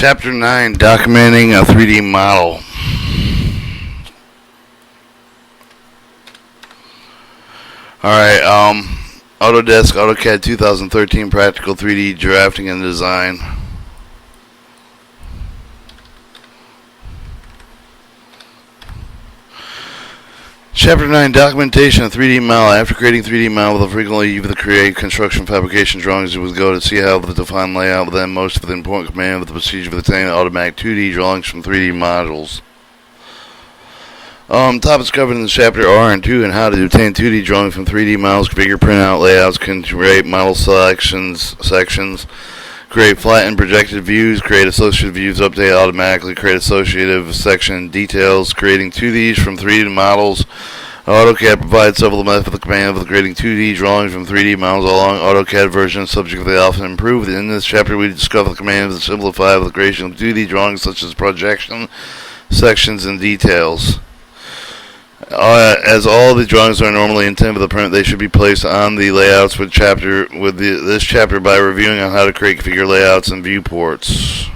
Chapter 9, Documenting a 3D Model. Alright, Autodesk Autocad 2013 Practical 3D Drafting and Design. Chapter 9, Documentation of 3D Model. After creating 3D model, they'll frequently use the create construction fabrication drawings. You would go to see how the defined layout, but then most of the important command with the procedure for obtaining automatic 2D drawings from 3D modules. Topics covered in this chapter are and 2 and how to obtain 2D drawings from 3D models, configure printout layouts, create model sections, create flat and projected views, create associated views, update automatically, create associative section details, creating 2Ds from 3D models. AutoCAD provides several methods for the command of creating 2D drawings from 3D models along AutoCAD versions, subject to the often improved. In this chapter, we discover the command to simplify the creation of 2D drawings such as projection, sections, and details. As all the drawings are normally intended for the print, they should be placed on the layouts this chapter by reviewing on how to create configure layouts and viewports.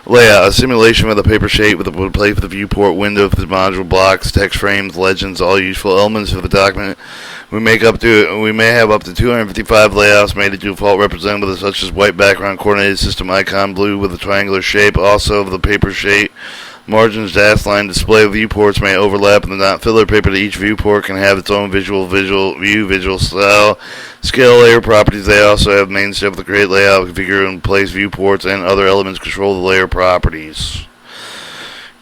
Layout: a simulation with a paper shape with a plate for the viewport window for the module blocks, text frames, legends, all useful elements of the document. We may have up to 255 layouts made to default representatives such as white background, coordinated system icon, blue with a triangular shape, also of the paper shape. Margins, dash line, display viewports may overlap in the not filler paper. Each viewport can have its own visual style, scale, layer properties. They also have main step of the create layout, configure and place viewports, and other elements control the layer properties.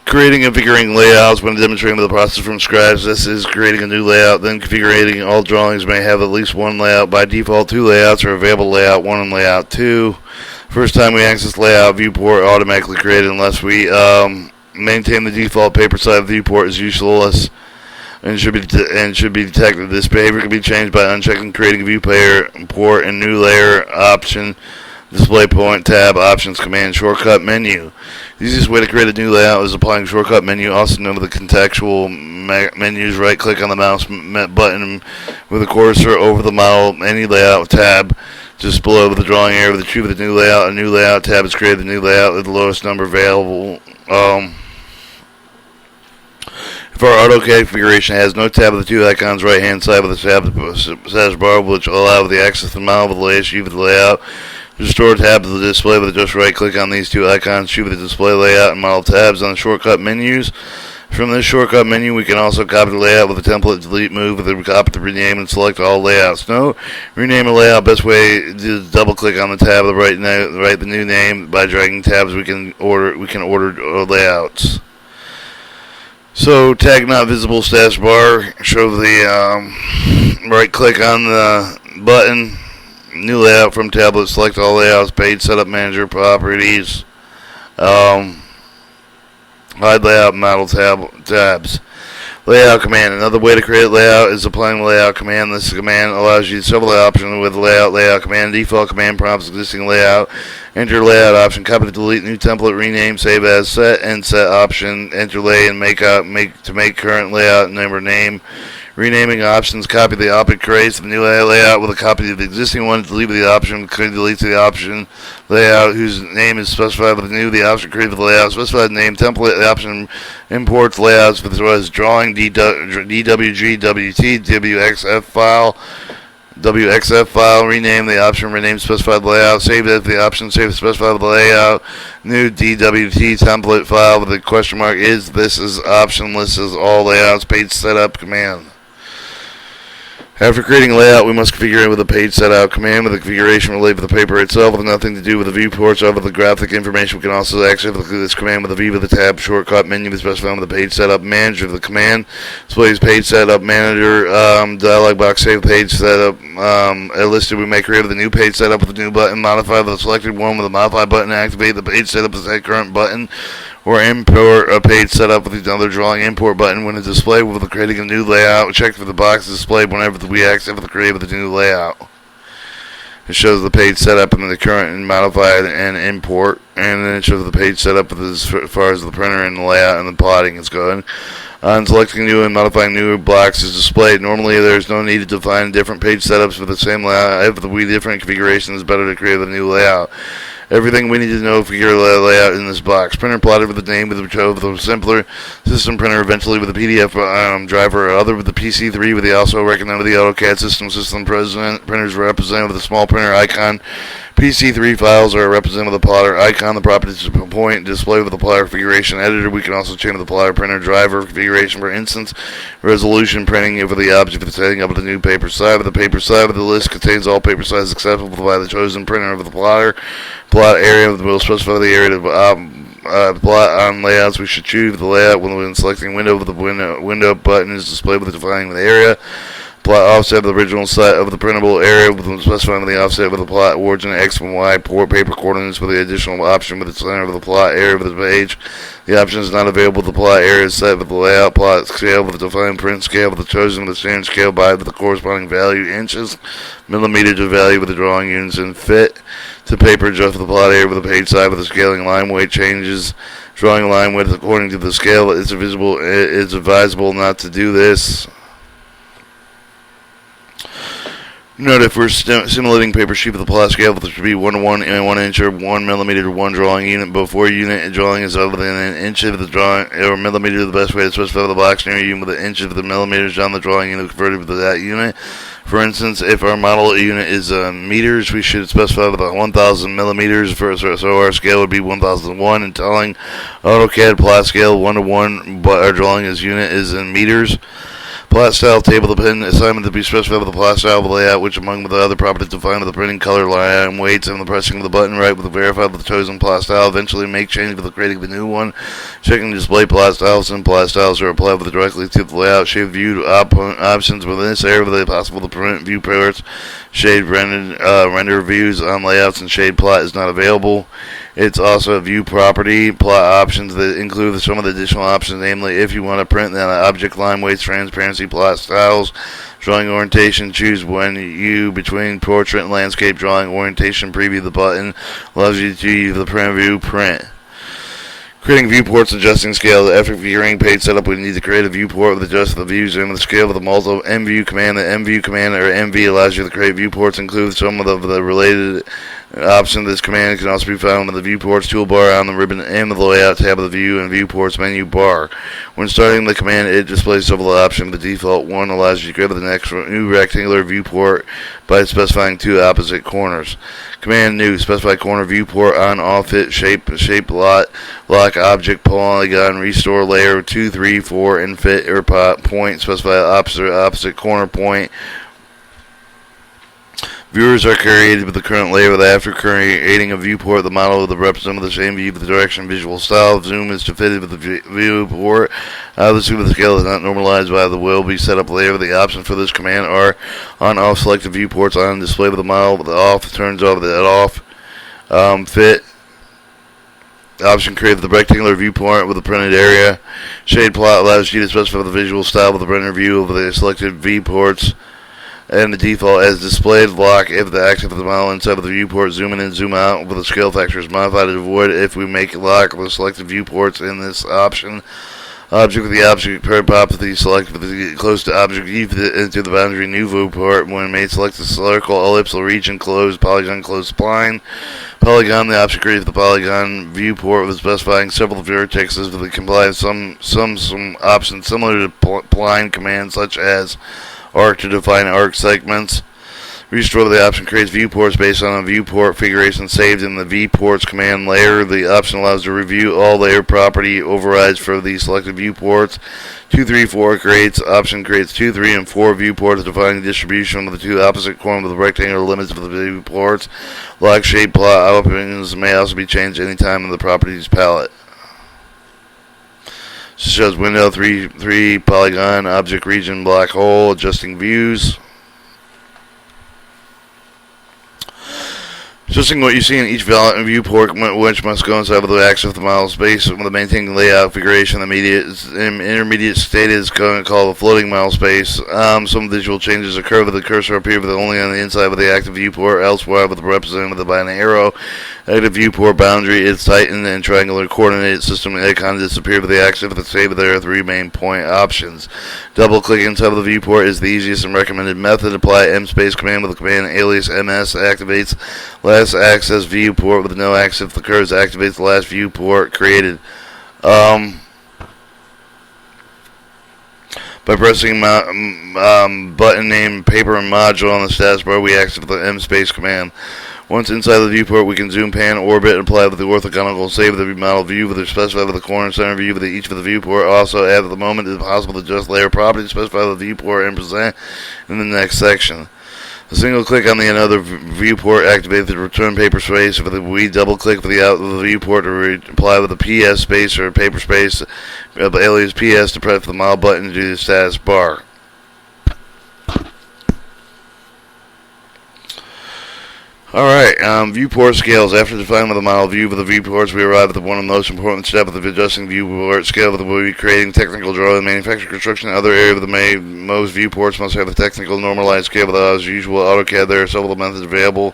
Creating and configuring layouts when demonstrating the process from scratch. This is creating a new layout, then configuring. All drawings may have at least one layout. By default, 2 layouts are available: layout 1 and layout 2. First time we access layout, viewport automatically created unless we maintain the default paper side of the viewport is useless and should be detected. This behavior can be changed by unchecking creating a viewport and new layer option, display point, tab, options, command, shortcut menu. The easiest way to create a new layout is applying shortcut menu, also known as the contextual menus. Right click on the mouse button with the cursor over the model, any layout tab just below the drawing area. With the true of the new layout, a new layout tab is created. The new layout with the lowest number available. If our AutoCAD configuration has no tab of the 2 icons right hand side with a tab status bar which will allow the access to the model with the latest view of the layout. Restore tab to the display with just right click on these 2 icons, choose the display layout and model tabs on the shortcut menus. From this shortcut menu, we can also copy the layout with a template, delete, move, with a copy to rename, and select all layouts. No, rename a layout. Best way is double click on the tab, write the new name. By dragging tabs, we can order layouts. So, tag not visible status bar. Show the right click on the button. New layout from tablet. Select all layouts. Page setup manager properties. Hide layout model tabs. Layout command. Another way to create layout is applying the layout command. This command allows you several options with the layout command. Default command prompts existing layout. Enter layout option. Copy to delete new template. Rename. Save as set. And set option. Enter lay and make current layout number name. Renaming options. Copy the option creates the new layout with a copy of the existing one. Delete the option. Delete the option layout whose name is specified with the new. The option created the layout. Specified name template. The option imports layouts for the drawing DWG, WT, WXF file. WXF file. Rename the option. Rename specified layout. Save as the option. Save specified layout. New DWT template file with the question mark is this is option list is all layouts. Page setup command. After creating a layout, we must configure it with a page setup command with the configuration related to the paper itself with nothing to do with the viewports or with the graphic information. We can also access this command with a view of the tab shortcut menu specified with the page setup manager. The command displays page setup manager dialog box. Save page setup listed. We may create with a new page setup with a new button. Modify the selected one with a modify button. Activate the page setup with the current button. Or import a page setup with another drawing import button. When it's displayed with creating a new layout, check for the box displayed whenever we access the create with the new layout. It shows the page setup and the current and modified and import, and then it shows the page setup as far as the printer and the layout and the plotting is going. On selecting new and modifying new blocks is displayed. Normally, there is no need to define different page setups for the same layout. If the different configurations, it's better to create a new layout. Everything we need to know for your layout in this box. Printer plotted with the name with the simpler system printer, eventually with the PDF driver, or other with the PC3 with the also recommended with the Autocad system printers represented with a small printer icon. PC3 files are represented with a plotter icon. The properties point display with the plotter configuration editor. We can also change the plotter printer driver configuration for instance resolution printing for the object for setting up the new paper side. The paper side of the list contains all paper sizes acceptable by the chosen printer of the plotter. Plot area will specify the area to plot on layouts. We should choose the layout when selecting window. The window button is displayed with defining the area. Plot offset of the original site of the printable area with specifying the offset with the plot origin X and Y paper coordinates with the additional option with the center of the plot area of the page. The option is not available. The plot area is set with the layout plot scale with the defined print scale with the chosen with the standard scale by with the corresponding value inches, millimeter to value with the drawing units and fit to paper adjust the plot area with the page side with the scaling line weight changes. Drawing line width according to the scale. It's advisable not to do this. Note if we're simulating paper sheet with a plot scale, which should be 1:1 and 1 inch or 1 millimeter to 1 drawing unit. Before unit drawing is over within an inch of the drawing or millimeter, the best way to specify the box near you with an inch of the millimeters down the drawing unit converted to that unit. For instance, if our model unit is meters, we should specify with 1,000 millimeters so our scale would be 1,001. And telling AutoCAD plot scale 1:1, but our drawing as unit is in meters. Plot style table, the pin assignment to be specified with the plot style of the layout, which among the other properties defined with the printing color, line, weights, and the pressing of the button right with the verified with the chosen plot style. Eventually make change with the creating the new one. Checking display plot styles and plot styles are applied with directly to the layout. Shade view options within this area with the possible to print view ports. Shade render views on layouts and shade plot is not available. It's also a view property. Plot options that include some of the additional options, namely if you want to print then object line weights, transparency, plot styles, drawing orientation. Choose when you between portrait and landscape drawing orientation. Preview the button allows you to use the print view print. Creating viewports, adjusting scale. After configuring page setup, we need to create a viewport with adjust the views and the scale with the multiple MView command. The MView command or MV allows you to create viewports, include some of the related options. This command can also be found in the viewports toolbar on the ribbon and the layout tab of the view and viewports menu bar. When starting the command, it displays several options. The default one allows you to create the next new rectangular viewport by specifying two opposite corners. Command new, specify corner viewport on off fit shape lock object polygon restore layer 2, 3, 4 and fit or point, specify opposite corner point. Viewers are created with the current layer. After creating a viewport, the model of the represent of the same view with the direction visual style. Zoom is to fit with the viewport. Obviously, with the scale is not normalized by the will be set up layer. The options for this command are on off selected viewports on display with the model with the off turns off the off fit. Option create the rectangular viewport with the printed area. Shade plot allows you to specify the visual style with the printer view of the selected viewports. And the default as displayed lock if the axis of the model inside of the viewport zoom in and zoom out with the scale factor is modified to avoid if we make lock the selected viewports in this option. Object with the object property select with the close to object into the boundary new viewport when made select the circle ellipse region closed polygon closed spline. Polygon the object created the polygon viewport with specifying several vertexes with the comply with some options similar to spline commands such as arc to define arc segments. Restore the option creates viewports based on a viewport configuration saved in the viewports command layer. The option allows to review all layer property overrides for the selected viewports. 2, 3, 4 creates option creates 2, 3, and 4 viewports defining distribution of the two opposite corners with the rectangular limits of the viewports. Lock shape plot options may also be changed anytime in the properties palette. Shows window 3 polygon object region black hole adjusting views. Adjusting what you see in each viewport, which must coincide with the axis of the model space with the maintaining layout configuration. The intermediate state is called a floating model space. Some visual changes occur with the cursor appear with only on the inside of the active viewport, elsewhere with the represented by an arrow. Active viewport boundary is tightened and triangular coordinated system icon disappear with the action of the save. There are 3 main point options. Double clicking on top of the viewport is the easiest and recommended method. Apply MSpace command with the command alias MS activates last access viewport with no access occurs. Activates the last viewport created. By pressing button named Paper and Module on the status bar, we activate the MSpace command. Once inside the viewport, we can zoom, pan, orbit, and apply with the orthogonal save the model view with the specify with the corner center view with each of the viewport. Also, at the moment, it is possible to adjust layer properties, specify the viewport, and present in the next section. A single click on the another viewport activates the return paper space. We double click for the out of the viewport to apply with the PS space or paper space, alias PS to press the model button to do the status bar. Alright, viewport scales. After defining the model view for the viewports, we arrive at one of the most important steps of adjusting viewport scale. We'll be creating technical drawing, manufacturing, construction, and other areas of the most viewports must have a technical normalized scale. Without as usual AutoCAD, there are several methods available.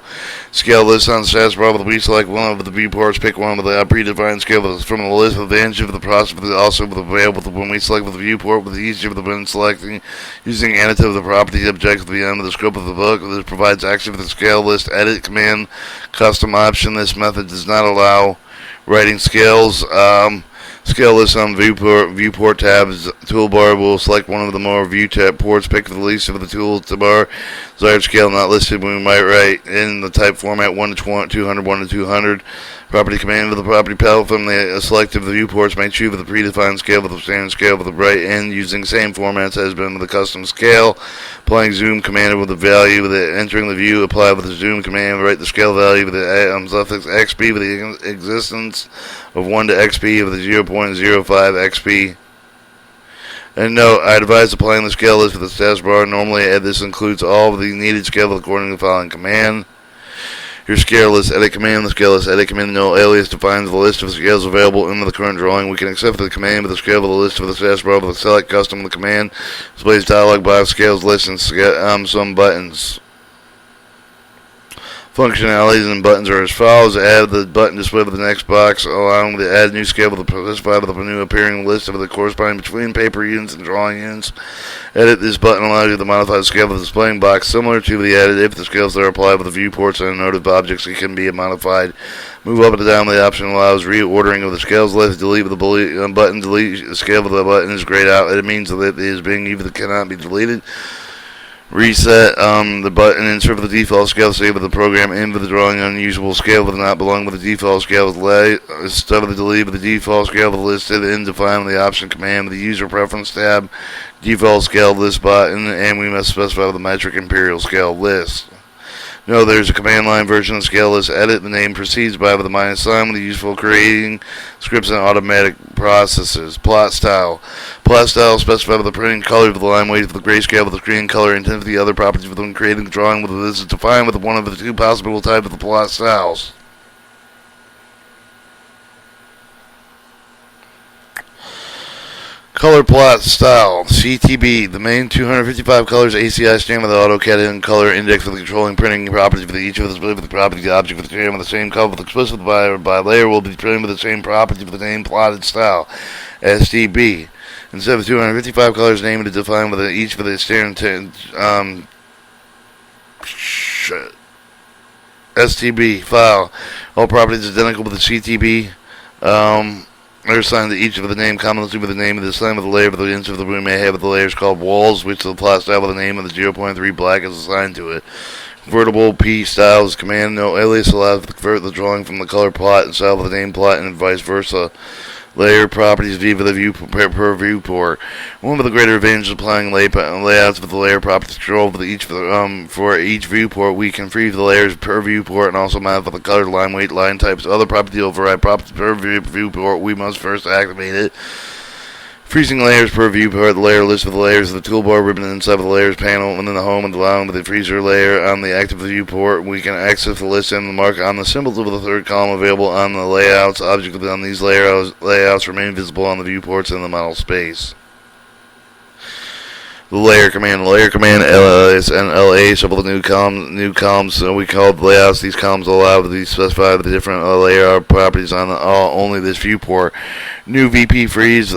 Scale list on the status bar. We select one of the viewports, pick one with the predefined scale from the list. Advantage of the process, also available when we select the viewport with each of the when selecting using annotative the property object at the end of the scope of the book. This provides access to the scale list edit command custom option. This method does not allow writing scales. Scale list on viewport tabs toolbar. Will select one of the more view tab ports. Pick the least of the toolbar. Desired scale not listed. We might write in the type format 1 to 200, 1 to 200. Property command with the property palette from the selective viewports may choose with the predefined scale with the standard scale with the right end using same formats as been with the custom scale. Applying zoom command with the value with the entering the view. Apply with the zoom command. Write the scale value with the suffix XP with the existence of 1 to XP with the 0.05 XP. And note, I advise applying the scale list with the status bar. Normally, this includes all of the needed scale according to the following command. Your scale list edit command. The scale list edit command no alias defines the list of scales available in the current drawing. We can accept the command with the scale of the list of the status bar with the select custom. The command displays dialog box scales list and some buttons. Functionalities and buttons are as follows. Add the button display with the next box, allowing to add new scale with the specify with the new appearing list of the corresponding between paper units and drawing units. Edit this button allows you to modify the scale of the displaying box similar to the edit if the scales that are applied with the viewports and noted objects it can be modified. Move up and down the option allows reordering of the scales list. Delete with the button. Delete the scale of the button is grayed out. It means that it is being used that cannot be deleted. Reset the button, insert the default scale, save with the program, in with the drawing unusual scale with not belong with the default scale with instead of the delete with the default scale with listed in define with the option command with the user preference tab, default scale list button, and we must specify with the metric imperial scale list. No, there's a command line version of scale list edit. The name proceeds by with a minus sign with the useful creating scripts and automatic processes. Plot style. Plot style specified with the printing color with the line weight with the grayscale with the screen color intent with the other properties within creating the drawing with this is defined with one of the 2 possible types of the plot styles. Color plot style, CTB. The main 255 colors ACI stand with the AutoCAD and color index for the controlling printing properties for each of the split with the property object with the with the same color with the explicit by layer will be printed with the same property for the name plotted style, STB. Instead of 255 colors named to define with each for the standard STB file. All properties identical with the CTB. Are assigned to each of the name commonly with the name of the sign of the layer of the inch of the room may have the layers called walls, which the plot style with the name of the 0.3 black is assigned to it. Convertible P styles command no alias allows to convert the drawing from the color plot and style of the name plot and vice versa. Layer properties view for the view per viewport. One of the greater advantages of applying layouts with the layer properties control for each viewport. We can free the layers per viewport and also modify the color, line weight, line types, other properties override properties per viewport. We must first activate it. Freezing layers per viewport. The layer list of the layers of the toolbar ribbon inside of the layers panel within the home and allowing with the freezer layer on the active viewport. We can access the list and the mark on the symbols of the third column available on the layouts. Objects on these layouts remain visible on the viewports in the model space. The layer command, LS and LA, several new columns. So we call the layouts. These columns allow to specify the different layout properties on only this viewport. New VP freeze,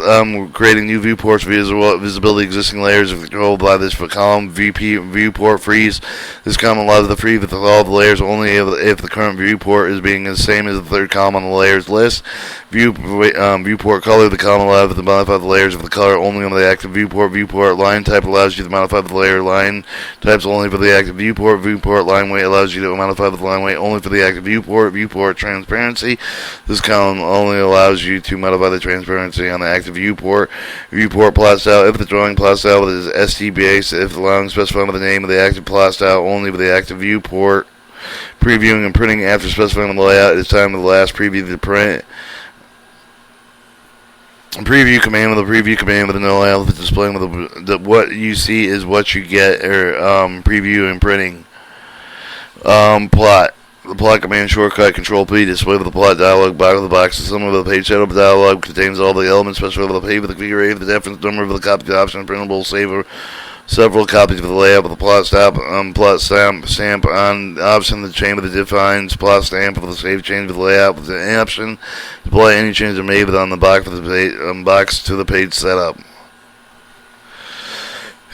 creating new viewports visibility existing layers are controlled by this column. VP viewport freeze. This column allows the freeze with all the layers only if the current viewport is being the same as the third column on the layers list. Viewport color. The column allows to modify the layers of the color only on the active viewport. Viewport line type allows you to modify the layer line types only for the active viewport. Viewport line weight allows you to modify the line weight only for the active viewport. Viewport transparency. This column only allows you to modify the transparency on the active viewport. Viewport plot style. If the drawing plot style is ST based, if allowing specifying the name of the active plot style only for the active viewport. Previewing and printing after specifying the layout. It is time for the last preview to print. Preview command with a preview command with a no layout with displaying with what you see is what you get, or preview and printing. Plot. The plot command shortcut Control P display with the plot dialog box of the box. The sum of the page setup dialog contains all the elements specified with the page with the figure 8, the deference number of the copy option printable save several copies of the layout with the plot stamp on option the chain with the defines plot stamp with the save change with the layout with the option display any changes are made on the box with the page, box to the page setup.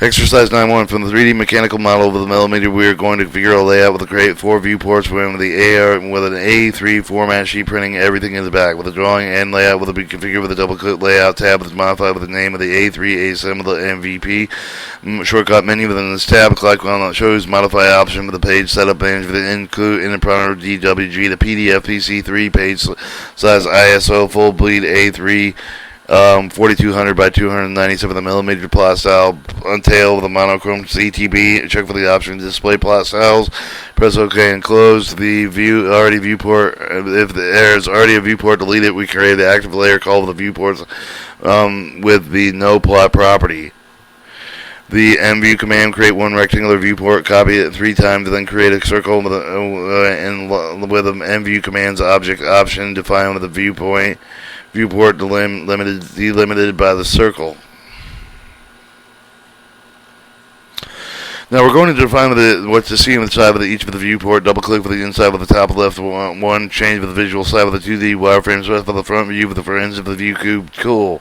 Exercise 9.1 from the 3D mechanical model with the millimeter, we are going to configure a layout with the create 4 viewports with the AR with an A3 format sheet printing everything in the back with the drawing and layout will be configured with a double click layout tab that's modified with the name of the A3 assemble MVP shortcut menu within this tab. Click on the shows modify option with the page setup manager with the include in the printer DWG the PDF PC3 page size ISO full bleed A3 4200 by 297 millimeter plot style, untail with a monochrome CTB. Check for the option to display plot styles. Press OK and close the viewport. If there is already a viewport, delete it. We create the active layer called the viewports with the no plot property. The mview command create one rectangular viewport, copy it 3 times, then create a circle with the mview command's object option defined with a viewport delimited by the circle. Now we're going to define what to see on the side of each of the viewport. Double click for the inside with the top left one. Change with the visual side with the 2D wireframe. Select for the front view with the ends of the view cube. Cool.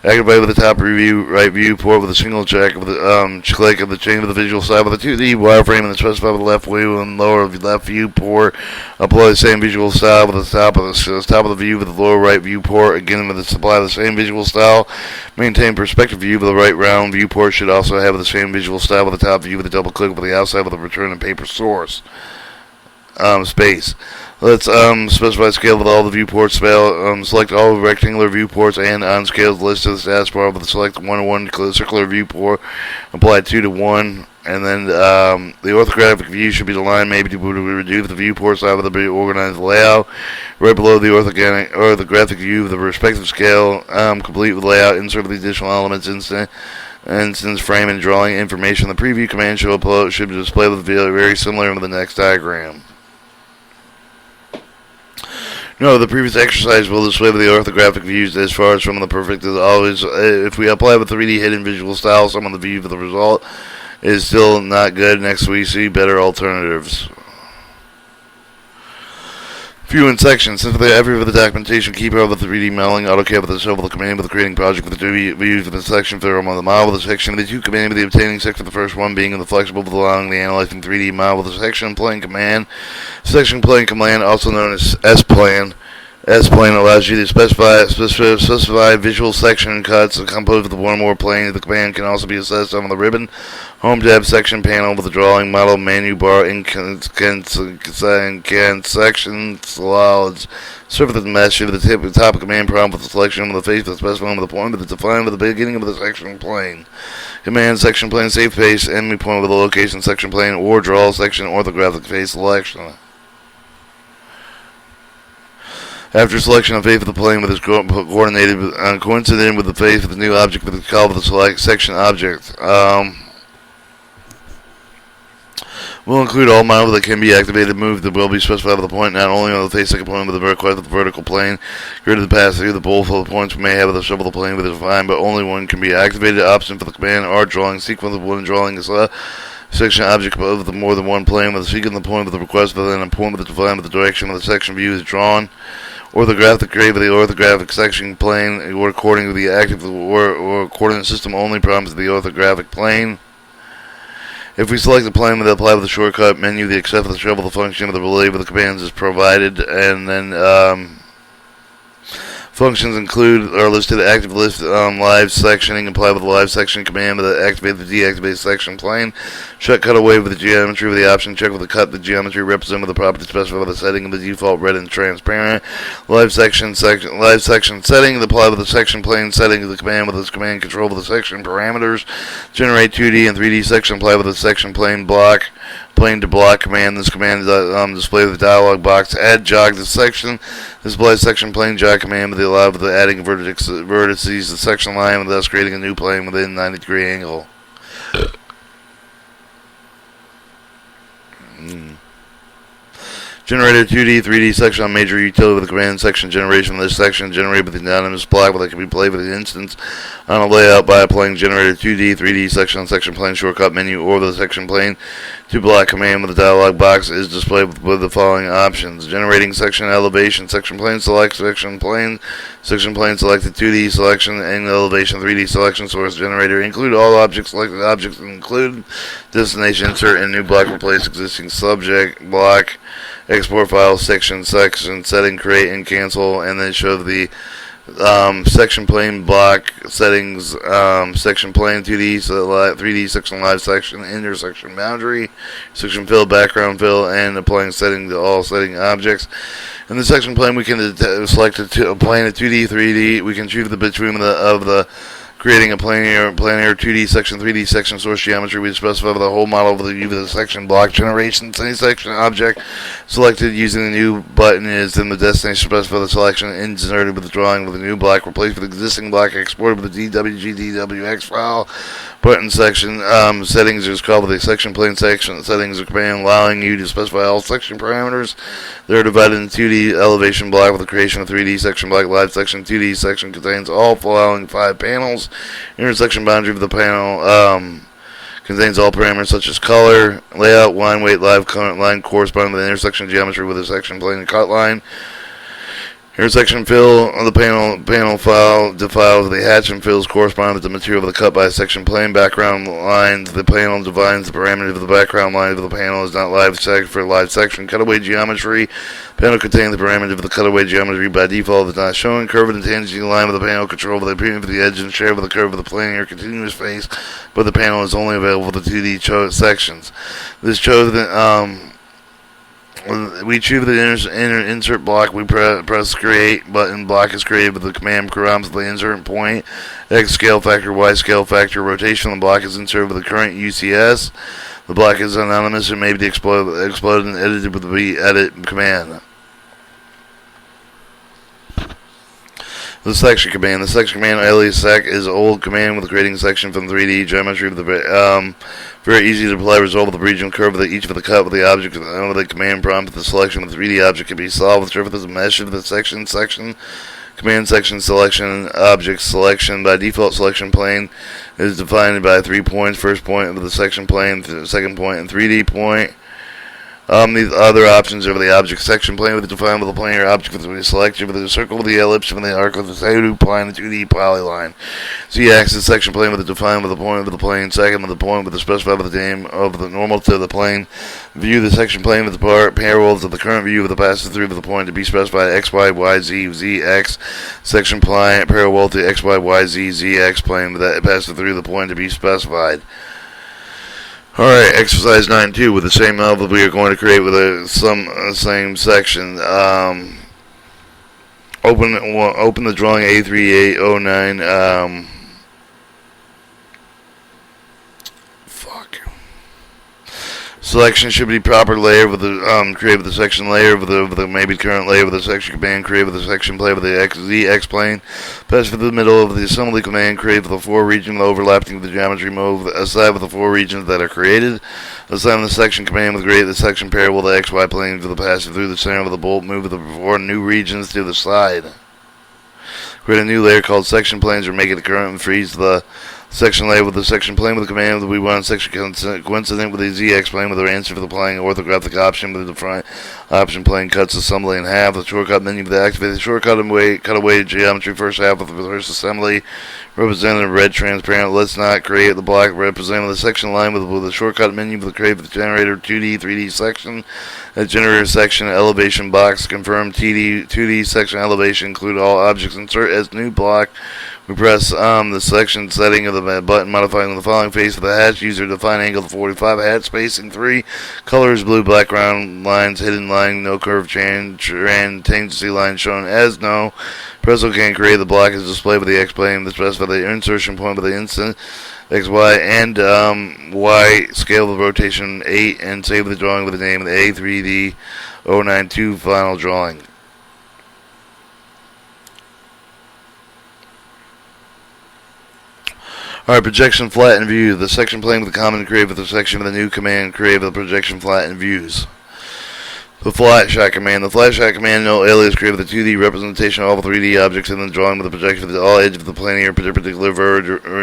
Activate with the top review right viewport with a single check with the click of the change with the visual side with the 2D wireframe and specify with the left view and lower left viewport. Apply the same visual style with the top of the view with the lower right viewport. Again with the supply the same visual style. Maintain perspective view with the right round viewport should also have the same visual style with the top view with a double click with the outside with the return and paper source. Space. Let's specify scale with all the viewports. Select all rectangular viewports and on scales list to the status bar with select 1:1 circular viewport. Apply 2:1, and then the orthographic view should be aligned maybe to reduce the viewport side with the organized layout. Right below the orthographic view of the respective scale, complete with layout. Insert the additional elements instance frame and drawing information. The preview command should display the video very similar to the next diagram. No, the previous exercise will display the orthographic views as far as from the perfect as always. If we apply with 3D hidden visual style, some of the view for the result is still not good. Next we see better alternatives. View and section. Simply every of the documentation, keep over the 3D modeling, AutoCAD with the several command with the creating project with the 2D views of the section for the model with the section with the 2 command with the obtaining section. The first one being the flexible with allowing the analyzing 3D model with the section plane command. Section plane command, also known as S-plane. S-plane allows you to specify visual section cuts composed with one or more planes. The command can also be accessed on the ribbon, home tab, section panel with the drawing model menu bar in section slides. Surface the mesh with the top command prompt with the selection of the face with specifying with the point with the defined with the beginning of the section plane. Command section plane save face enemy point with the location section plane or draw section orthographic face selection. After selection of face of the plane with its coordinated coincident with the face of the new object with the call of the select section object. Will include all models that can be activated, moved, that will be specified with the point, not only on the face of the component, but the request of the vertical plane. Grid of the pass through the both of the points we may have the shovel the plane with defined, but only one can be activated. Option for the command or drawing sequence of one drawing is section object of the more than one plane with a sequence of the point with the request, but then a point with the defined with the direction of the section view is drawn. Orthographic grade with the orthographic section plane, or according to the active or coordinate system only prompts the orthographic plane. If we select the plane with the apply with the shortcut menu, the except for the shovel, the function of the relay with the commands is provided, and then functions include are listed active list live sectioning, apply with the live section command with the activate the deactivate section plane, shut cut away with the geometry with the option, check with the cut the geometry represent with the property specified with the setting of the default red and transparent, live section setting, the apply with the section plane setting of the command with the command control with the section parameters, generate 2D and 3D section, apply with the section plane block. Plane to block command. This command display the dialog box. Add jog to section. Display section plane jog command with the allow with the adding vertices the section line, and thus creating a new plane within 90-degree angle. Generated 2D, 3D section on major utility with the command section generation. This section generated with the anonymous block that can be played with an instance on a layout by applying generated 2D, 3D section on section plane shortcut menu or the section plane to block command with the dialog box is displayed with the following options. Generating section elevation, section plane select, section plane selected 2D selection, and elevation 3D selection source generator. Include all objects selected objects include destination insert and new block replace existing subject block. Export file section setting create and cancel, and then show the section plane block settings, section plane 2D, 3D section live section, intersection boundary, section fill, background fill, and applying setting to all setting objects. In the section plane, we can select a plane of 2D, 3D. We can choose the between of the creating a planar 2D section, 3D section source geometry. We specify the whole model of the section block generation. Any section object selected using the new button is in the destination. Specify the selection inserted with the drawing with a new block. Replaced with existing block. Exported with the DWG/DWX file. Button section settings is called with the section plane section settings of command, allowing you to specify all section parameters. They're divided in 2D elevation block with the creation of 3D section block. Live section 2D section contains all following 5 panels. Intersection boundary of the panel contains all parameters such as color, layout, line weight, live current line corresponding to the intersection geometry with the section plane and cut line. Intersection fill of the panel file defiles the hatch and fills corresponding to the material of the cut by a section plane. Background lines, the panel defines the parameter of the background line of the panel is not live for live section. Cutaway geometry, panel contains the parameter of the cutaway geometry by default is not shown. Curve and tangent line of the panel control the appearance of the edge and share with the curve of the planar continuous face, but the panel is only available for the 2D sections. This chosen we choose the insert block. We press create button. Block is created with the command prompts the insert point. X scale factor, Y scale factor, rotation. The block is inserted with the current UCS. The block is anonymous and may be exploded and edited with the edit command. The section command. The section command alias sec is an old command with creating section from 3D geometry of the very easy to apply result with the regional curve of each of the cut with the object with the command prompt. The selection of the 3D object can be solved with surface mesh of the section command section selection object selection. By default, selection plane is defined by 3 points. First point of the section plane, second point, and 3D point. The other options are the object section plane with the defined with the planar object with the selection with the circle with the ellipse with the arc with the side plane and 2D polyline. Z-axis section plane with the defined with the point of the plane. Second with the point with the specified with the name of the normal to the plane. View the section plane with the parallel to the current view of the passes through with the point to be specified X, Y, Y, Z, Z, X. Section plane parallel to X, Y, Y, Z, Z, X plane that passes through the point to be specified. Alright, exercise 9.2 with the same level we are going to create with the same section. Open the drawing A3809. Selection should be proper layer with the create with the section layer with the maybe current layer with the section command, create with the section plane with the ZX plane. Pass for the middle of the assembly command, create with the 4 regions overlapping with the geometry move, assign with the 4 regions that are created. Assign the section command with create the section pair with the XY plane for the passing through the center of the bolt, move the 4 new regions to the side. Create a new layer called section planes or make it current and freeze the section layer with the section plane with the command that we want section coincident with the ZX plane with our answer for the plane orthographic option with the front option plane cuts assembly in half. The shortcut menu with the activated shortcut and cut away geometry first half of the first assembly represented in red transparent. Let's not create the block representing the section line with the shortcut menu with the create with the generator 2D 3D section. A generator section elevation box confirm 2D section elevation include all objects insert as new block. We press the selection setting of the button modifying the following face of the hatch. User define angle to 45 hatch spacing 3. Colors blue background lines hidden line no curve change and tangency line shown as no. Press OK and create the block is displayed with the X plane. Specify the insertion point with the instant X, Y, and Y scale of rotation 8 and save the drawing with the name of the A3D092 final drawing. Alright, projection flat and view. The section plane with the command create with the section of the new command create with the projection flat and views. The flat shot command. The flat shot command no alias create with the 2D representation of all 3D objects in the drawing with the projection of all edge of the planar perpendicular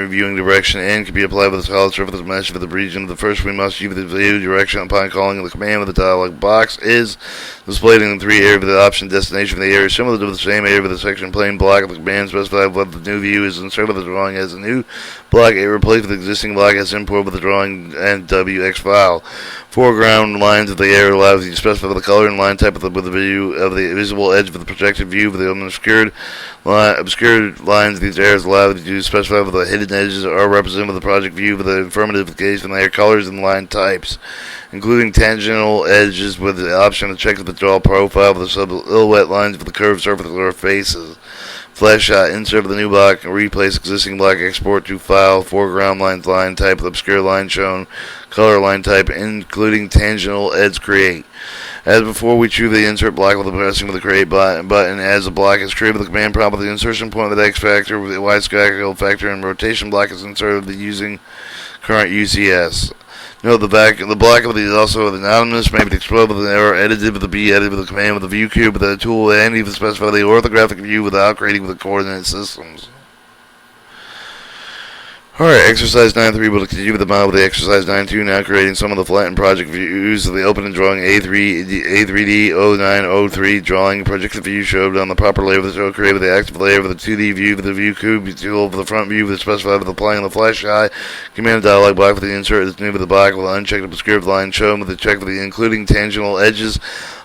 viewing direction and can be applied with a solid surface mesh for the region. The first we must use the view direction upon calling the command with the dialog box is displayed in the 3 area with the option destination of the area similar to the same area with the section plane block of the command specified what the new view is inserted with the drawing as a new block A replaced with the existing block as import with the drawing and WX file. Foreground lines of the area allows you to specify the color and line type with the view of the visible edge of the projected view with the obscured lines of these areas allow you to specify what the hidden edges are represented with the project view with the affirmative case and their colors and line types, including tangential edges with the option to check the draw profile with the silhouette lines with the curved surface or faces. Flash shot, insert of the new block, replace existing block, export to file, foreground lines, line type, with obscure line shown, color line type, including tangential edge create. As before, we choose the insert block with the pressing of the create button. As the block is created with the command prompt with the insertion point with the X factor, with the Y scale factor, and rotation block is inserted with the using current UCS. Note the block of these also anonymous, may be exploded with an error, edited with the B, edited with the command with the view cube, with the tool, and even specify the orthographic view without creating with the coordinate systems. Alright, exercise 9.3, we'll continue with the model with the exercise 9.2, now creating some of the flattened project views of the open and drawing A3D0903 drawing projected view showed on the proper layer of the show, created with the active layer with the 2D view with the view cube tool of the front view with the specified with applying the flash eye, command dialog block with the insert is new with the block with the unchecked obscured line shown with the check with the including tangential edges.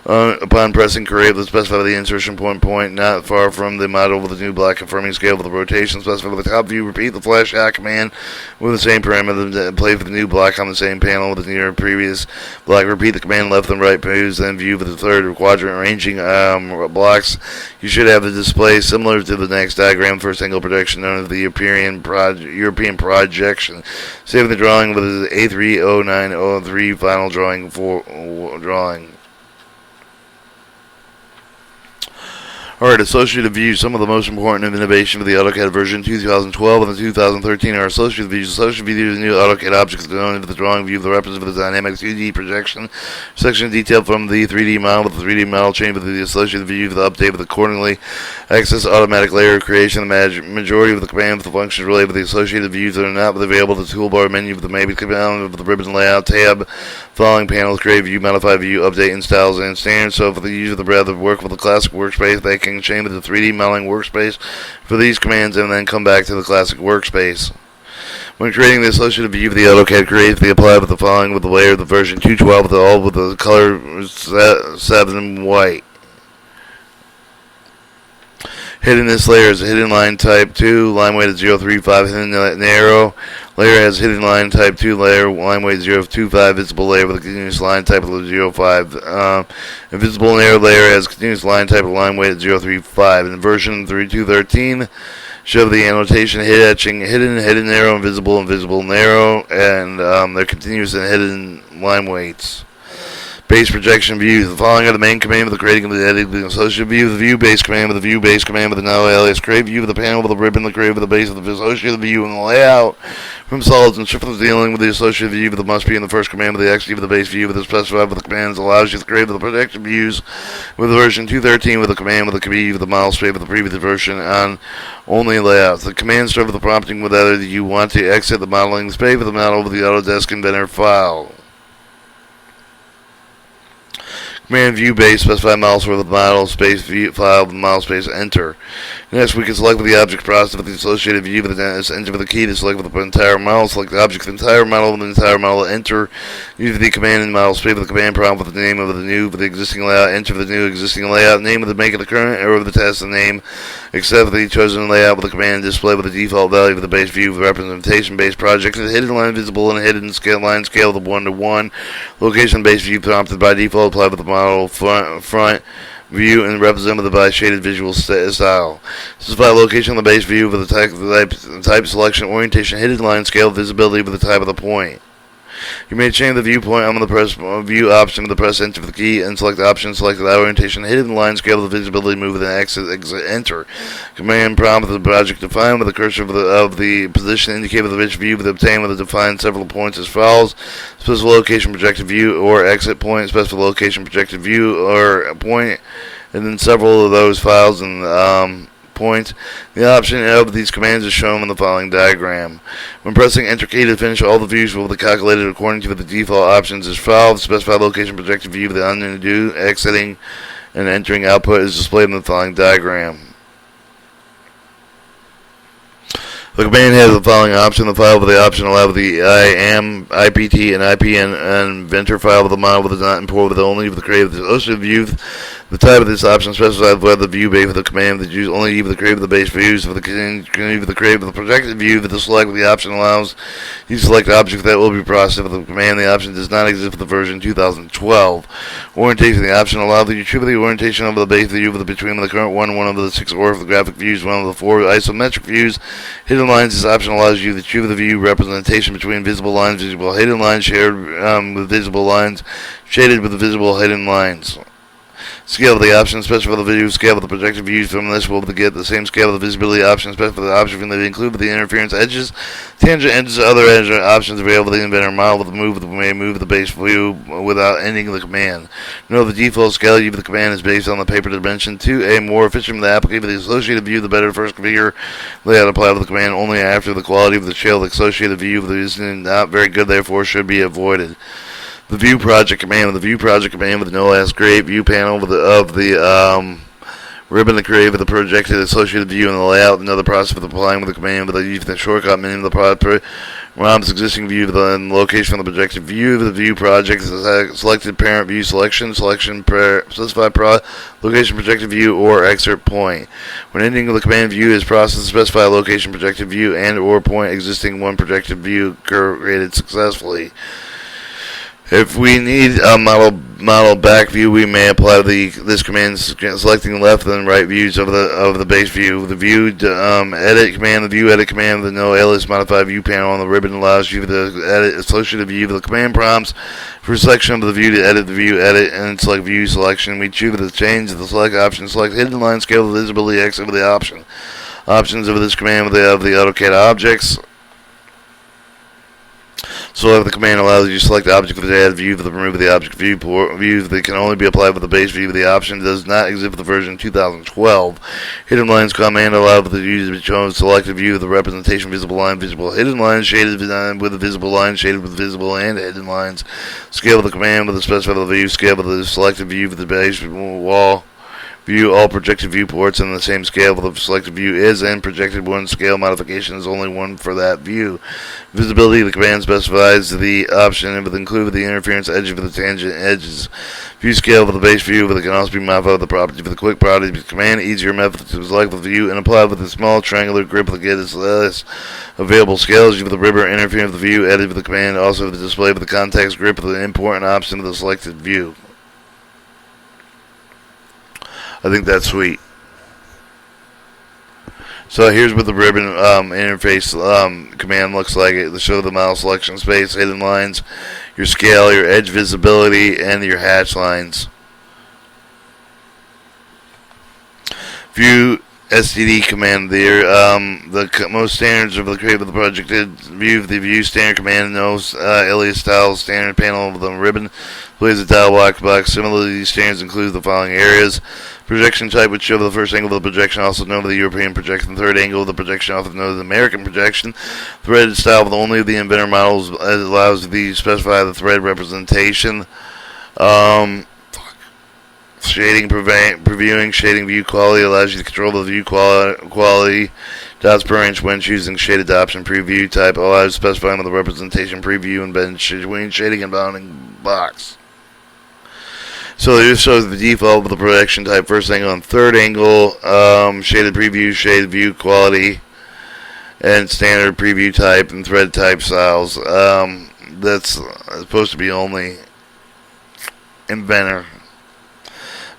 Upon pressing create, let's specify the insertion point not far from the model with the new block confirming scale with the rotation. Specify with the top view. Repeat the flash shot command with the same parameter. Play for the new block on the same panel with the near previous block. Repeat the command left and right moves. Then view with the third quadrant arranging blocks. You should have the display similar to the next diagram. First angle projection known as the European projection. Save the drawing with the A30903 final drawing drawing. Alright, associative views. Some of the most important innovation of the Autocad version 2012 and the 2013 are associative views. Associative views are new Autocad objects known as the drawing view of the reference of the dynamic 2D projection. Section detailed from the 3D model with the 3D model chain with the associative view of the update with accordingly access automatic layer creation. The majority of the command with the functions related with the associative views that are not available with the toolbar menu with the maybe command with the ribbon layout tab. Following panels create view, modify view, update in styles and standards. So for the user of the breadth of work with the classic workspace, they can chain with the 3D modeling workspace for these commands and then come back to the classic workspace. When creating the associative view of the Autocad, create the apply with the following with the layer of the version 2.12 with all with the color 7 white. Hidden this layer is a hidden line type 2, line weight is 0.35, hidden narrow. Layer has hidden line type 2 layer, line weight 0.25, visible layer with a continuous line type of 0.5. Invisible narrow layer has continuous line type of line weight at 0.35. In version 3.2.13, Show the annotation, hidden etching, hidden narrow, invisible, invisible narrow, and their continuous and hidden line weights. Base projection view. The following are the main command of the creating of the editing the associated view, the view base command with the view base command with the no alias, create view of the panel with the ribbon, the create with the base of the associated view, and the layout from solids and shift dealing with the associated view with the must be in the first command with the X view with the base view with the specified with the commands allows you to create with the projection views with the version 213 with the command with the view with the model straight with the previous version on only layouts. The command start with the prompting whether you want to exit the modeling space with the model with the Autodesk Inventor file. Command view base, specify model source with model space view file with model space enter. Next, we can select with the object process with the associated view with the enter with the key to select with the entire model. Select the object with the entire model with the entire model. Enter. Use the command in model space with the command prompt with the name of the new with the existing layout. Enter the new existing layout. Name of the make of the current error of the test the name. Accept the chosen layout with the command display with the default value of the base view with representation base project. The hidden line visible and hidden scale line scale with 1 to 1. Location base view prompted by default. Apply with the model front view and represented by shaded visual style. Specify location of the base view with the type selection, orientation, hidden line scale, visibility with the type of the point. You may change the viewpoint. I'm going to press view option with the press enter for the key and select the option, select the orientation, hidden line scale with the visibility, move with an exit enter. Command prompt with the project defined with the cursor of the position indicate with the rich view with obtain with the defined several points as follows. Specify location projected view or exit point, specify location projected view or point, and then several of those files and points. The option of these commands is shown in the following diagram. When pressing enter key to finish, all the views will be calculated according to the default options as follows. Specify location projected view with the undo, exiting, and entering output is displayed in the following diagram. The command has the following option. The file with the option allow with the IAM, IPT, and IPN inventor file with the model with the not import with only with the create with the associated view. The type of this option specifies whether the view base with the command that use only with the create with the base views for the create with the create with the projected view with the select with the option allows you select the object that will be processed with the command. The option does not exist for the version 2012. Orientation. The option allows the retrieve the orientation of the base view with the between the current one of the 6 orthographic views, one of the 4 isometric views. Hidden lines. This option allows you to retrieve the view representation between visible lines, visible hidden lines shared with visible lines, shaded with the visible hidden lines. Scale of the option, specify the view scale of the projected views from this will get the same scale of the visibility option, specify the option that include with the interference edges, tangent edges, other edge options available with the inventor model with the move the base view without ending the command. Note the default scale of the command is based on the paper dimension. 2A more efficient the application of the associated view, the better first configure layout apply with the command only after the quality of the shell. The associated view of the is not very good, therefore should be avoided. The view project command with the view project command with no last create view panel with the ribbon to create with the projected associated view and the layout. Another process with applying with the command with the use the shortcut menu of the project ROM's existing view with the location of the projected view. The view project is selected parent view selection specify location projected view or excerpt point. When ending the command view is processed, specify location projected view and or point existing one projected view created successfully. If we need a model back view, we may apply this command selecting left and right views of the base view. The view edit command, the view edit command with no alias modify view panel on the ribbon allows you to edit associated view. The command prompts for selection of the view to edit the view edit and select view selection. We choose the change of the select option. Select hidden line scale of visibility exit with the option. Options of this command with the Autocad objects. So if the command allows you to select the object with the add view for the remove the object viewport views that can only be applied with the base view. The option does not exist for the version 2012. Hidden lines command allows the user to show selected view of the representation visible line, visible hidden lines shaded with the visible line, shaded with visible and hidden lines. Scale of the command with the specified view, scale with the selected view for the base wall. View all projected viewports in the same scale with the selected view is and projected one scale modification is only one for that view. Visibility, the command specifies the option with include the interference edge of the tangent edges. View scale for the base view with it can also be modified with the property for the quick property of the command. Easier method to select the view and apply with the small triangular grip to get its available scales with the ribbon interfering with the view edit with the command. Also the display with the context grip with the important option of the selected view. I think that's sweet. So here's what the ribbon interface command looks like. It shows the model selection space, hidden lines, your scale, your edge visibility, and your hatch lines. View STD command there. The most standards of the create of the projected view of the view standard command knows alias style standard panel of the ribbon plays a dialog box. Similarly, these standards include the following areas: projection type, which show the first angle of the projection, also known as the European projection; third angle of the projection, also known as the American projection; threaded style with only the inventor models allows the specify the thread representation. Shading, previewing, shading view quality allows you to control the view quality. Dots per inch when choosing shaded option. Preview type allows specifying the representation preview and between shading and bounding box. So this shows the default of the projection type, first angle and third angle, shaded preview, shaded view quality, and standard preview type and thread type styles. That's supposed to be only inventor.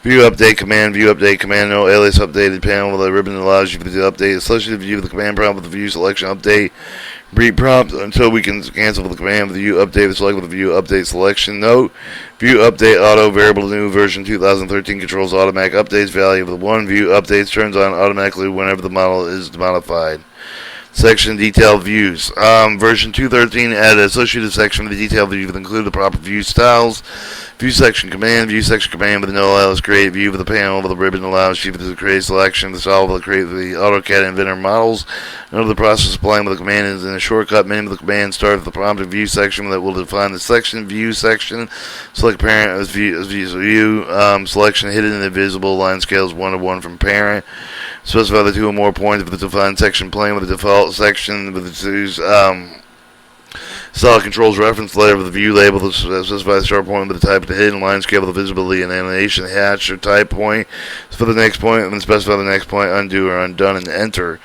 View update command, no alias updated panel with a ribbon that allows you to update associated view of the command prompt with the view selection update. Read prompt until we can cancel the command with the view update, select with the view update selection. Note, view update auto variable new version 2013 controls automatic updates value of the one view updates turns on automatically whenever the model is modified. Section detailed views. Version 213 added associated section of the detailed view that include the proper view styles. View section command with no alias create view of the panel with the ribbon allows you to create selection to solve the create the Autocad inventor models. Note the process of applying with the command is in a shortcut menu of the command. Start with the prompted view section that will define the section view section. Select parent as view selection hidden and invisible line scales 1 to 1 from parent. Specify the 2 or more points of the defined section plane with the default section with the solid controls reference layer with the view label to specify the start point with the type of the hidden line scale with the visibility and animation hatch or type point for the next point, and then specify the next point undo or undone and enter.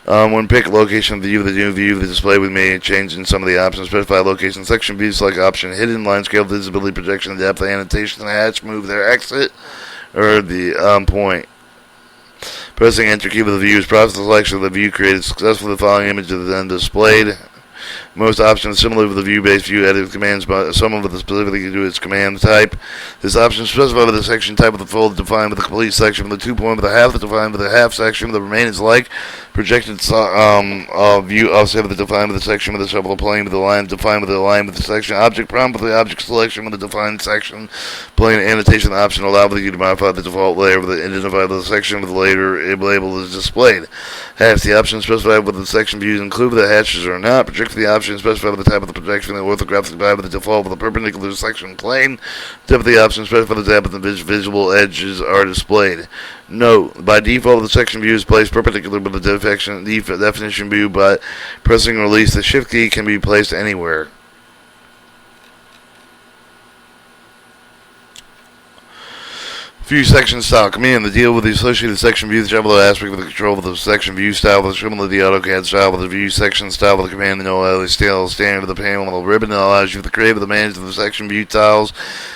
When pick location of the view, the new view of the display with may change in some of the options. Specify location section view, select option hidden line scale visibility projection depth annotation hatch move their exit or the point. Pressing enter key with the view is process the selection of the view created successfully. The following image is then displayed. Most options similar with the view-based view edit commands, but some of it specifically to do its command type. This option specified with the section type of the fold defined with the complete section, with the 2 point with the half defined with the half section, the remaining is like projected view offset with the defined with the section with the several plane with the line defined with the line with the section object prompt with the object selection with the defined section plane annotation option allow you to modify the default layer with the identify the section with the later label is displayed. Hatch the option specified with the section views include the hatches or not. Project the option specified with the type of the projection and orthographic type with the default with the perpendicular section plane. Type of the option specified with the type of the visual edges are displayed. Note, by default the section view is placed perpendicular with the definition view, but pressing release the shift key can be placed anywhere. View section style command the deal with the associated section view, the travel aspect with the control of the section view style with similar to the Autocad style with the view section style with the command no alias standard with the panel with the ribbon that allows you to create with the manage of the section view tiles.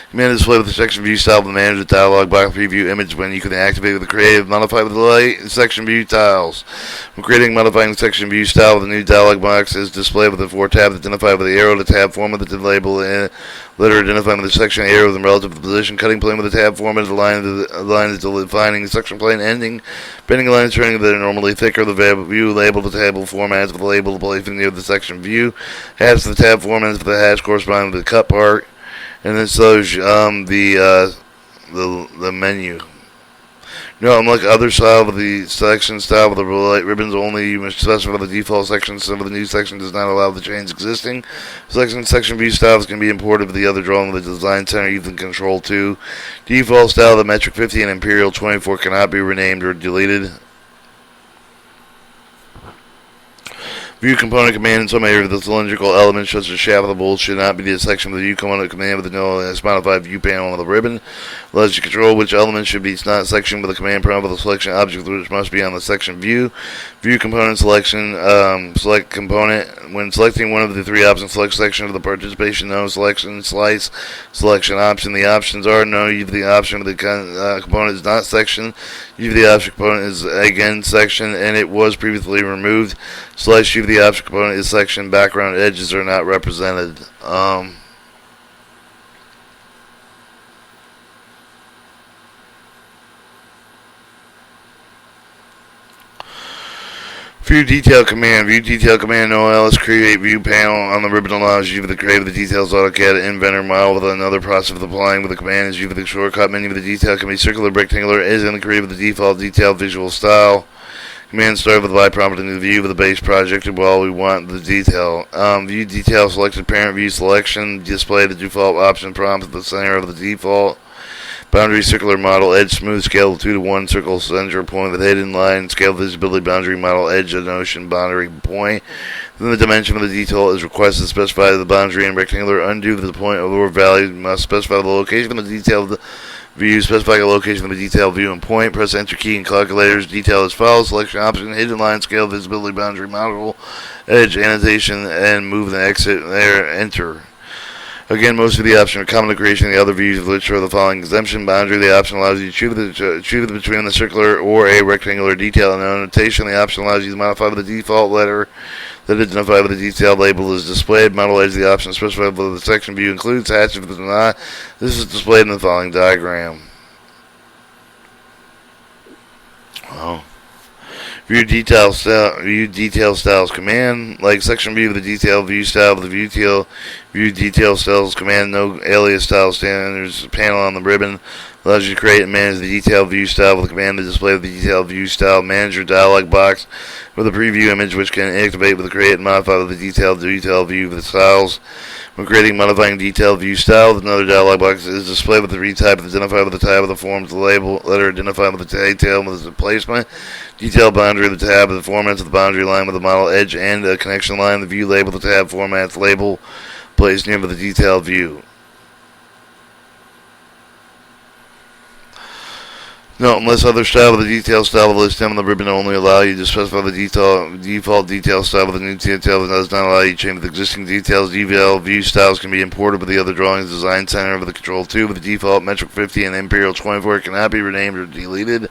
Command display with the section view style with the manage the dialog box preview image when you can activate with the creative modify with the light section view tiles. When creating modifying section view style with the new dialog box is displayed with the 4 tabs identified with the arrow to tab format the label and letter identifying with the section arrow with the relative position, cutting plane with the tab format, the line is defining the section plane ending, bending lines turning that are normally thicker, the view label the table formats with the label placing near the section view, hatch the tab formats for the hatch corresponding to the cut part, and then shows the menu. No, unlike other style with the section style with the light ribbons only, you must specify the default section. Some of the new section does not allow the change existing. Section view styles can be imported with the other drawing with the design center, even control 2. Default style, the metric 50 and imperial 24 cannot be renamed or deleted. View component command in some area of the cylindrical element such as shaft of the bolt should not be the section of the view component command with the no modified view panel on the ribbon. Allows you to control which element should be not sectioned with the command prompt with the selection object which must be on the section view. View component selection. Select component. When selecting one of the three options, select section of the participation, no selection, slice, selection option. The options are no, the option of the component is not sectioned. The object component is again sectioned and it was previously removed. Slice the object component is sectioned. Background edges are not represented. View detail command. View detail command. No ls. Create view panel on the ribbon allows you to create the details AutoCAD inventor model with another process of applying with the command is view the shortcut menu of the detail can be circular, rectangular, is in the create with the default detail visual style. Command start with by prompting the view of the base project while we want the detail. View detail selected parent view selection. Display the default option prompt at the center of the default. Boundary circular model edge smooth scale 2:1 circle center point with hidden line scale visibility boundary model edge notion boundary point. Then the dimension of the detail is requested to specify the boundary and rectangular undo the point or value must specify the location of the detail of the view. Specify the location of the detail view and point. Press enter key in calculators. Detail as follows. Selection option hidden line scale visibility boundary model edge annotation and move the exit there. Enter. Again, most of the options are common to creation of the other views of which are the following exemption boundary. The option allows you to choose between the circular or a rectangular detail and annotation. The option allows you to modify with the default letter that identify with the detail label is displayed. Model edge. The option specified whether the section view includes hatch. If it does not, this is displayed in the following diagram. Wow. View detail styles command. Like section view of the detail view style of the view detail styles command. No alias style standards panel on the ribbon. Allows you to create and manage the detail view style with the command to display the detail view style manager dialog box with a preview image which can activate with the create and modify with the detail view of the styles. When creating modifying detail view style, another dialog box is displayed with the retype identified with the tab of the form, the label letter identified with the detail with the placement, detail boundary of the tab of the formats of the boundary line with the model edge and a connection line, the view label, the tab formats label placed near the detail view. No, unless other style with the detail style of the list on the ribbon only allow you to specify the default detail style with the new detail that does not allow you to change the existing details. DVL view styles can be imported with the other drawings design center of the control 2 with the default metric 50 and imperial 24 cannot be renamed or deleted.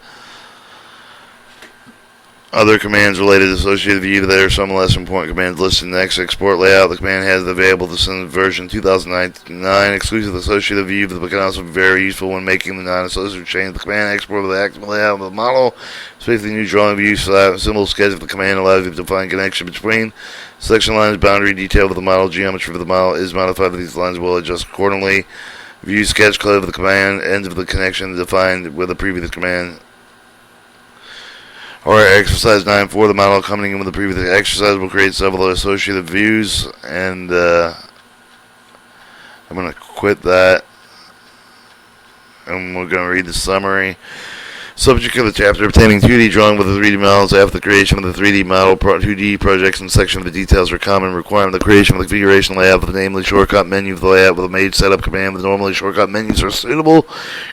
Other commands related to associated view. There are some less important commands listed next. Export layout. The command has available to send version 2009 exclusive associated view, but can also be very useful when making the non-associated change. The command export of the active layout of the model. Space the new drawing view symbol sketch of the command allows you to define connection between section lines, boundary detail of the model, geometry of the model is modified. These lines will adjust accordingly. View sketch code of the command ends of the connection defined with the previous command. Or exercise 9.4, the model accompanying with the previous exercise will create several associated views, and I'm going to quit that, and we're going to read the summary. Subject of the chapter: obtaining 2D drawing with the 3D models. After the creation of the 3D model, 2D projects and section of the details are common requirement. The creation of the configuration layout, with namely shortcut menu of the layout with a made setup command. With normally shortcut menus are suitable.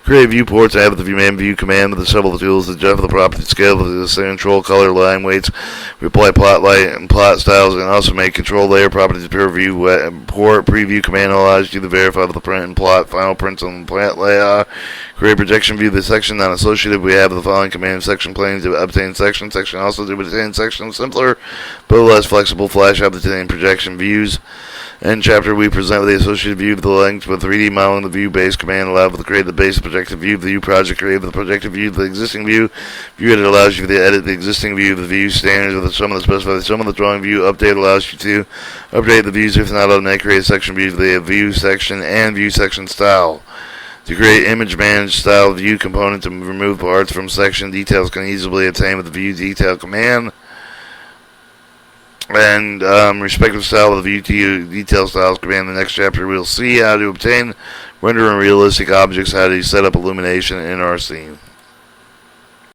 Create viewports. Add the view command with the several tools that adjust the property scale with the control color line weights. We apply plot light and plot styles, and also make control layer properties. Peer view port preview command allows you to verify with the print and plot final prints on the plant layout. Create projection view of the section not associated. We have the following command: section planes to obtain section. Section also to obtain section. Simpler but less flexible flash obtain projection views. In chapter we present with the associated view of the length with 3D modeling. The view base command allowed to create the base projected view of the view project. Create the projected view of the existing view. View edit allows you to edit the existing view of the view standards with some of the specified some of the drawing view. Update allows you to update the views if not automatically create section views of the view section and view section style. To create image manage style view component to remove parts from section, details can easily obtain with the view detail command. And respective style of the view detail styles command. In the next chapter we'll see how to obtain, render, and realistic objects, how to set up illumination in our scene.